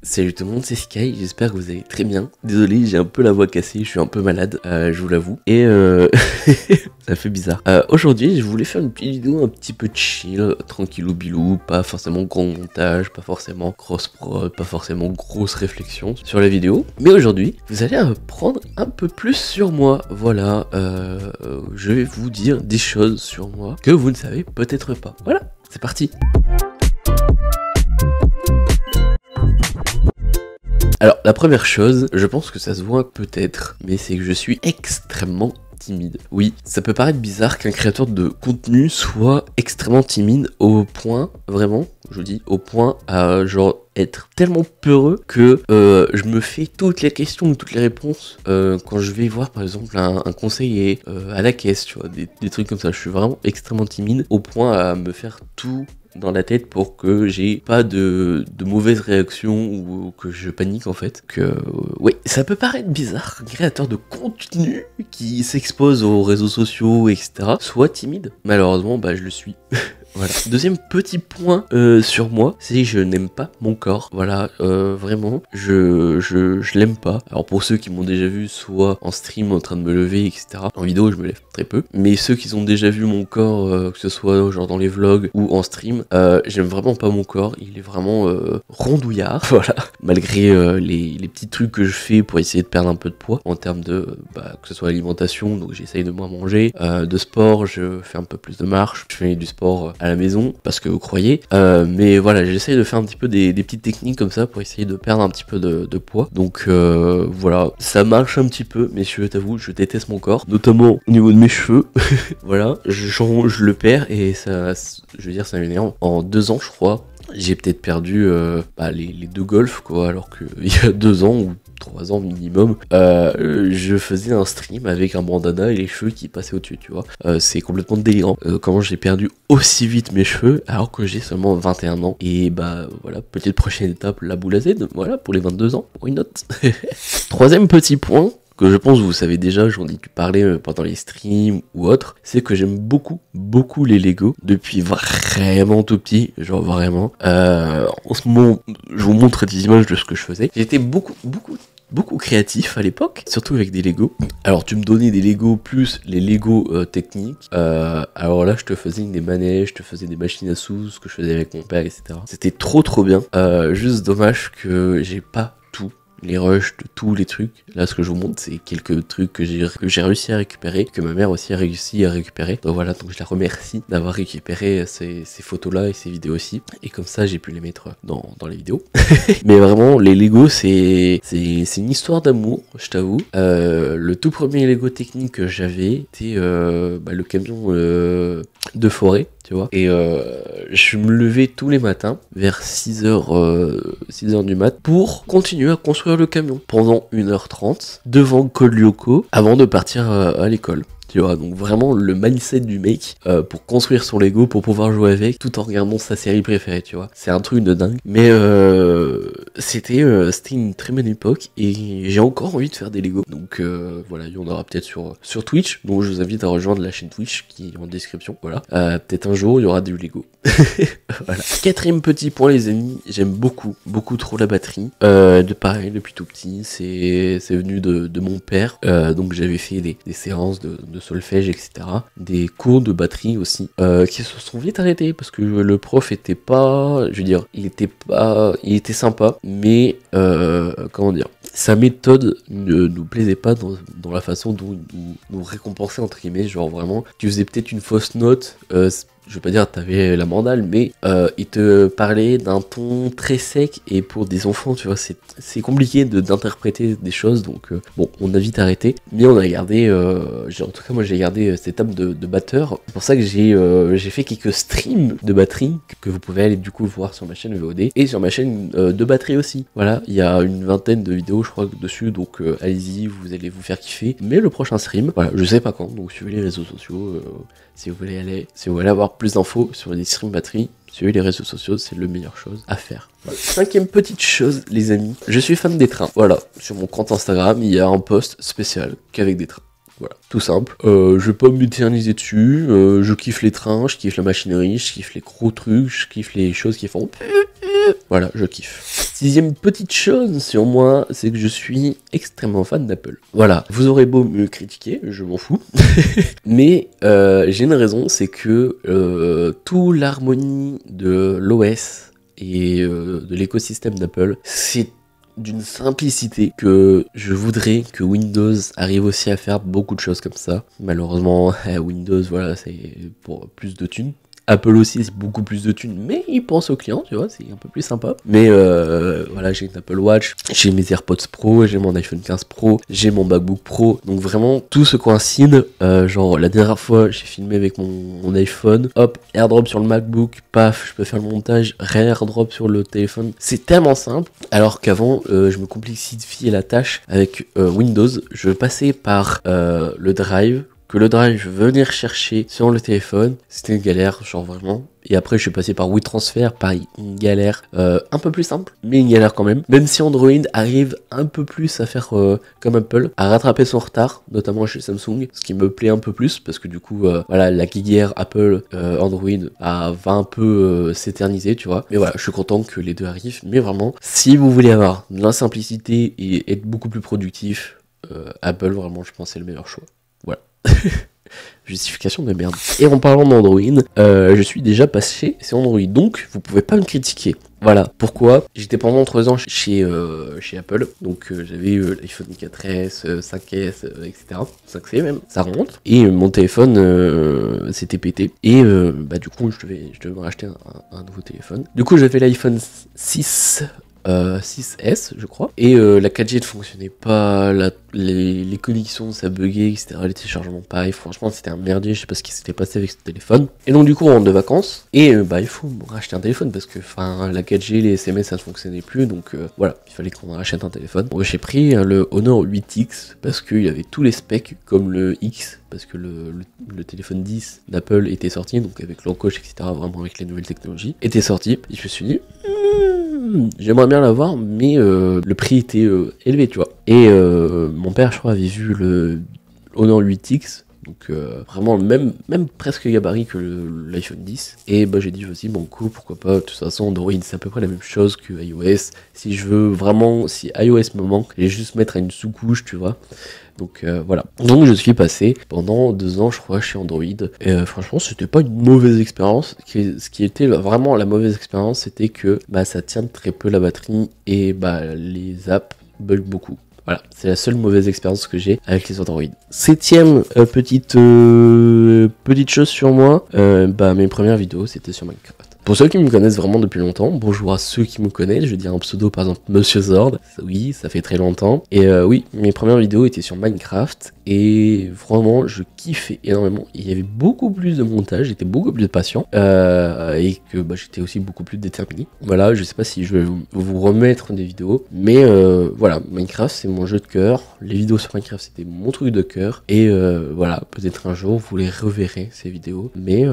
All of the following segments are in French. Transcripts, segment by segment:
Salut tout le monde, c'est Sky, j'espère que vous allez très bien. Désolé, j'ai un peu la voix cassée, je suis un peu malade, je vous l'avoue. Et ça fait bizarre. Aujourd'hui, je voulais faire une petite vidéo un petit peu chill, tranquillou bilou, pas forcément grand montage, pas forcément grosse prod, pas forcément grosse réflexion sur la vidéo. Mais aujourd'hui, vous allez apprendre un peu plus sur moi. Voilà, je vais vous dire des choses sur moi que vous ne savez peut-être pas. Voilà, c'est parti. Alors, la première chose, je pense que ça se voit peut-être, mais c'est que je suis extrêmement timide. Oui, ça peut paraître bizarre qu'un créateur de contenu soit extrêmement timide au point, vraiment, je vous dis, au point à genre être tellement peureux que je me fais toutes les questions ou toutes les réponses quand je vais voir par exemple un conseiller à la caisse, tu vois, des trucs comme ça. Je suis vraiment extrêmement timide au point à me faire tout dans la tête pour que j'ai pas de mauvaises réactions ou que je panique en fait. Oui, ça peut paraître bizarre, un créateur de contenu qui s'expose aux réseaux sociaux, etc. soit timide. Malheureusement, bah je le suis. Voilà. Deuxième petit point sur moi, c'est que je n'aime pas mon corps. Voilà, vraiment, je l'aime pas. Alors pour ceux qui m'ont déjà vu soit en stream en train de me lever, etc. En vidéo, je me lève très peu. Mais ceux qui ont déjà vu mon corps, que ce soit genre dans les vlogs ou en stream, j'aime vraiment pas mon corps. Il est vraiment rondouillard. Voilà. Malgré les petits trucs que je fais pour essayer de perdre un peu de poids en termes de, que ce soit alimentation, donc j'essaye de moins manger, de sport, je fais un peu plus de marche, je fais du sport à la maison, parce que vous croyez, mais voilà, j'essaye de faire un petit peu des petites techniques comme ça pour essayer de perdre un petit peu de poids, donc voilà, ça marche un petit peu, mais je t'avoue, je déteste mon corps, notamment au niveau de mes cheveux. Voilà, je le perds et ça, je veux dire, ça m'énerve. En 2 ans, je crois, j'ai peut-être perdu les 2 golfs, quoi, alors qu'il y a 2 ans ou 3 ans minimum, je faisais un stream avec un bandana et les cheveux qui passaient au-dessus, tu vois. C'est complètement délirant. Comment j'ai perdu aussi vite mes cheveux alors que j'ai seulement 21 ans. Et bah voilà, petite prochaine étape, la boule à Z, voilà, pour les 22 ans, why not. Troisième petit point, que je pense que vous savez déjà, j'en ai pu parler pendant les streams ou autres, c'est que j'aime beaucoup les Lego depuis vraiment tout petit, genre vraiment. En ce moment, je vous montre des images de ce que je faisais. J'étais beaucoup créatif à l'époque, surtout avec des Lego. Alors tu me donnais des Lego plus les Lego techniques. Alors là je te faisais des manèges, je te faisais des machines à sous, ce que je faisais avec mon père, etc. C'était trop bien. Juste dommage que j'ai pas tout. Les rushs de tous les trucs. Là, ce que je vous montre, c'est quelques trucs que j'ai réussi à récupérer, que ma mère aussi a réussi à récupérer. Donc voilà, donc je la remercie d'avoir récupéré ces photos-là et ces vidéos aussi. Et comme ça, j'ai pu les mettre dans les vidéos. Mais vraiment, les Lego, c'est une histoire d'amour, je t'avoue. Le tout premier Lego technique que j'avais, c'était le camion de forêt, tu vois. Et je me levais tous les matins vers 6h du mat pour continuer à construire le camion pendant 1h30 devant Code Lyoko avant de partir à l'école. Tu vois, donc vraiment le mindset du mec pour construire son Lego, pour pouvoir jouer avec, tout en regardant sa série préférée, tu vois. C'est un truc de dingue. Mais c'était une très bonne époque et j'ai encore envie de faire des Lego. Donc voilà, il y en aura peut-être sur Twitch. Donc je vous invite à rejoindre la chaîne Twitch qui est en description. Voilà. Peut-être un jour il y aura du Lego. Voilà. Quatrième petit point les amis, j'aime beaucoup trop la batterie. Pareil, depuis tout petit, c'est venu de mon père. Donc j'avais fait des séances de solfège, etc. Des cours de batterie aussi, qui se sont vite arrêtés parce que le prof était pas, je veux dire, il était sympa, mais comment dire, sa méthode ne nous plaisait pas dans la façon dont il nous récompensait entre guillemets, genre vraiment, tu faisais peut-être une fausse note, je veux pas dire t'avais la mandale, mais il te parlait d'un ton très sec et pour des enfants, tu vois, c'est compliqué d'interpréter des choses, donc bon, on a vite arrêté, mais on a gardé, en tout cas moi j'ai gardé cette âme de batteur. C'est pour ça que j'ai fait quelques streams de batterie que vous pouvez aller du coup voir sur ma chaîne VOD et sur ma chaîne de batterie aussi. Voilà, il y a une vingtaine de vidéos je crois dessus, donc allez-y, vous allez vous faire kiffer. Mais le prochain stream, voilà, je sais pas quand, donc suivez les réseaux sociaux. Si vous voulez avoir plus d'infos sur les streams batterie, suivez les réseaux sociaux, c'est la meilleure chose à faire. Voilà. Cinquième petite chose, les amis, je suis fan des trains. Voilà, sur mon compte Instagram, il y a un post spécial qu'avec des trains. voilà, tout simple. Je vais pas m'éterniser dessus, je kiffe les trains, je kiffe la machinerie, je kiffe les gros trucs, je kiffe les choses qui font... Voilà, je kiffe. 6ème petite chose sur moi, c'est que je suis extrêmement fan d'Apple. Voilà, vous aurez beau me critiquer, je m'en fous. Mais j'ai une raison, c'est que toute l'harmonie de l'OS et de l'écosystème d'Apple, c'est d'une simplicité que je voudrais que Windows arrive aussi à faire beaucoup de choses comme ça. Malheureusement, Windows, voilà, c'est pour plus de thunes. Apple aussi, c'est beaucoup plus de thunes, mais ils pensent aux clients, tu vois, c'est un peu plus sympa. Mais voilà, j'ai une Apple Watch, j'ai mes AirPods Pro, j'ai mon iPhone 15 Pro, j'ai mon MacBook Pro, donc vraiment tout se coïncide. Genre la dernière fois, j'ai filmé avec mon iPhone, hop, AirDrop sur le MacBook, paf, je peux faire le montage, AirDrop sur le téléphone. C'est tellement simple, alors qu'avant, je me complexifiais la tâche avec Windows. Je passais par le Drive, que le Drive venir chercher sur le téléphone, c'était une galère, genre vraiment. Et après, je suis passé par WeTransfer, pareil, une galère un peu plus simple, mais une galère quand même. Même si Android arrive un peu plus à faire comme Apple, à rattraper son retard, notamment chez Samsung, ce qui me plaît un peu plus, parce que du coup, voilà, la guerre Apple, Android va un peu s'éterniser, tu vois. Mais voilà, je suis content que les deux arrivent, mais vraiment, si vous voulez avoir de la simplicité et être beaucoup plus productif, Apple, vraiment, je pense, c'est le meilleur choix. Voilà. Justification de merde. Et en parlant d'Android, je suis déjà passé sur Android, donc vous pouvez pas me critiquer. Voilà, pourquoi? J'étais pendant 3 ans chez Apple, donc j'avais l'iPhone 4S, 5S, etc. 5C même, ça remonte. Et mon téléphone s'était pété. Et bah du coup, je devais me racheter un nouveau téléphone. Du coup, j'avais l'iPhone 6S je crois, et la 4G ne fonctionnait pas, les connexions ça buguait, etc. Les téléchargements pareil, franchement c'était un merdier, je sais pas ce qui s'était passé avec ce téléphone. Et donc du coup on rentre de vacances, et bah il faut racheter un téléphone, parce que enfin la 4G, les SMS ça ne fonctionnait plus, donc voilà, il fallait qu'on rachète un téléphone. Bon, j'ai pris le Honor 8X, parce qu'il y avait tous les specs comme le X, parce que le téléphone 10 d'Apple était sorti, donc avec l'encoche, etc., vraiment avec les nouvelles technologies, était sorti, et je me suis dit, j'aimerais bien l'avoir, mais le prix était élevé, tu vois. Et mon père, je crois, avait vu le Honor 8X, donc vraiment même presque gabarit que l'iPhone 10. Et bah j'ai dit, vas-y, bon coup, pourquoi pas, de toute façon, Android, c'est à peu près la même chose que iOS. Si je veux vraiment, si iOS me manque, je vais juste mettre à une sous-couche, tu vois. Donc voilà. Donc je suis passé pendant 2 ans, je crois, chez Android. Et franchement, c'était pas une mauvaise expérience. Ce qui était vraiment la mauvaise expérience, c'était que bah ça tient très peu la batterie et bah les apps bug beaucoup. Voilà, c'est la seule mauvaise expérience que j'ai avec les Android. 7ème petite chose sur moi, bah mes premières vidéos c'était sur Minecraft. Pour ceux qui me connaissent vraiment depuis longtemps, bonjour à ceux qui me connaissent, je vais dire un pseudo par exemple Monsieur Zord, oui, ça fait très longtemps. Et oui, mes premières vidéos étaient sur Minecraft, et vraiment je kiffais énormément. Il y avait beaucoup plus de montage, j'étais beaucoup plus patient, et que bah, j'étais aussi beaucoup plus déterminé. Voilà, je sais pas si je vais vous remettre des vidéos, mais voilà, Minecraft c'est mon jeu de cœur, les vidéos sur Minecraft c'était mon truc de cœur, et voilà, peut-être un jour vous les reverrez ces vidéos, mais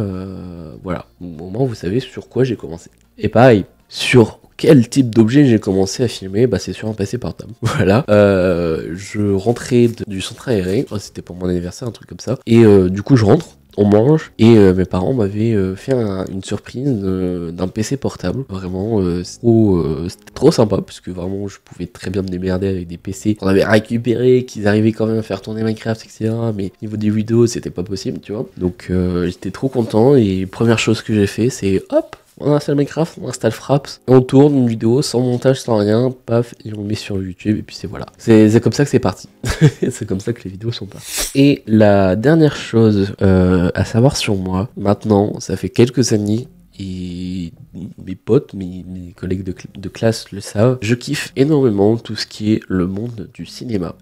voilà, au moins vous savez sur quoi j'ai commencé. Et pareil, sur quel type d'objet j'ai commencé à filmer, bah c'est sur un PC portable. Voilà, je rentrais du centre aéré, c'était pour mon anniversaire, un truc comme ça, et du coup je rentre, on mange, et mes parents m'avaient fait une surprise d'un PC portable. Vraiment, c'était trop sympa, parce que vraiment je pouvais très bien me démerder avec des PC qu'on avait récupérés, qu'ils arrivaient quand même à faire tourner Minecraft, etc. Mais au niveau des vidéos, c'était pas possible, tu vois. Donc j'étais trop content, et première chose que j'ai fait, c'est hop, on installe Minecraft, on installe Fraps, on tourne une vidéo sans montage, sans rien, paf, et on le met sur YouTube, et puis c'est voilà. C'est comme ça que c'est parti. C'est comme ça que les vidéos sont parties. Et la dernière chose à savoir sur moi, maintenant, ça fait quelques années, et mes potes, mes collègues de classe le savent, je kiffe énormément tout ce qui est le monde du cinéma.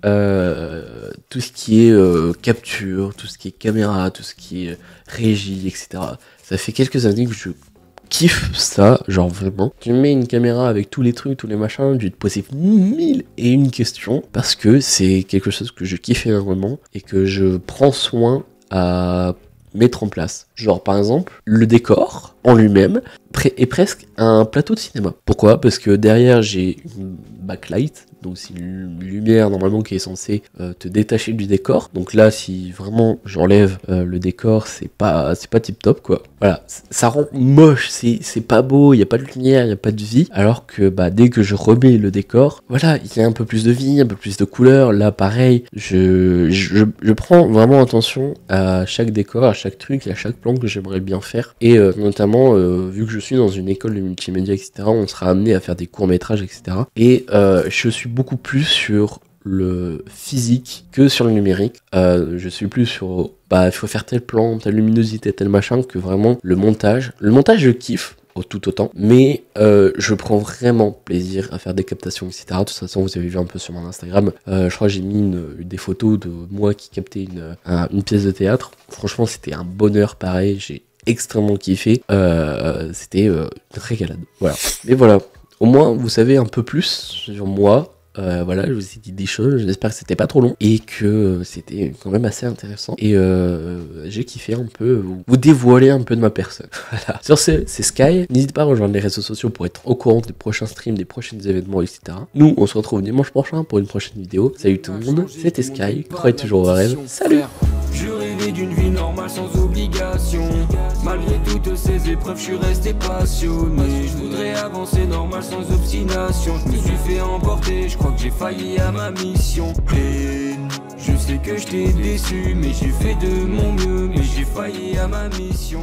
Tout ce qui est capture, tout ce qui est caméra, tout ce qui est régie, etc. Ça fait quelques années que je kiffe ça, genre vraiment. Tu mets une caméra avec tous les trucs, tous les machins, tu te poses 1001 questions, parce que c'est quelque chose que je kiffe énormément et que je prends soin à mettre en place. Genre par exemple, le décor, en lui-même est presque un plateau de cinéma. Pourquoi? Parce que derrière j'ai une backlight, donc c'est une lumière normalement qui est censée te détacher du décor. Donc là, si vraiment j'enlève le décor, c'est pas tip top quoi. Voilà, ça rend moche, c'est pas beau, il y a pas de lumière, il y a pas de vie. Alors que dès que je remets le décor, voilà, il y a un peu plus de vie, un peu plus de couleur. Là, pareil, je prends vraiment attention à chaque décor, à chaque truc, à chaque plan que j'aimerais bien faire. Et notamment, vu que je suis dans une école de multimédia, etc., on sera amené à faire des courts-métrages, etc. Et je suis beaucoup plus sur le physique que sur le numérique. Je suis plus sur il faut faire tel plan, telle luminosité, tel machin, que vraiment le montage. Le montage, je kiffe tout autant, mais je prends vraiment plaisir à faire des captations, etc. De toute façon, vous avez vu un peu sur mon Instagram, je crois que j'ai mis des photos de moi qui captais une pièce de théâtre. Franchement, c'était un bonheur pareil, j'ai extrêmement kiffé, c'était une régalade. Voilà. Mais voilà, au moins vous savez un peu plus sur moi. Voilà, je vous ai dit des choses, j'espère que c'était pas trop long et que c'était quand même assez intéressant. Et j'ai kiffé un peu vous dévoiler un peu de ma personne. Voilà. Sur ce, c'est Sky. N'hésitez pas à rejoindre les réseaux sociaux pour être au courant des prochains streams, des prochains événements, etc. Nous, on se retrouve dimanche prochain pour une prochaine vidéo. Salut tout le monde, c'était Sky. Croyez toujours au rêve. Salut! Je rêvais d'une vie normale sans obligation. Malgré toutes ces épreuves, je suis resté passionné. Je voudrais avancer normal sans obstination. Je me suis fait emporter, je crois que j'ai failli à ma mission. Et je sais que je t'ai déçu, mais j'ai fait de mon mieux. Mais j'ai failli à ma mission.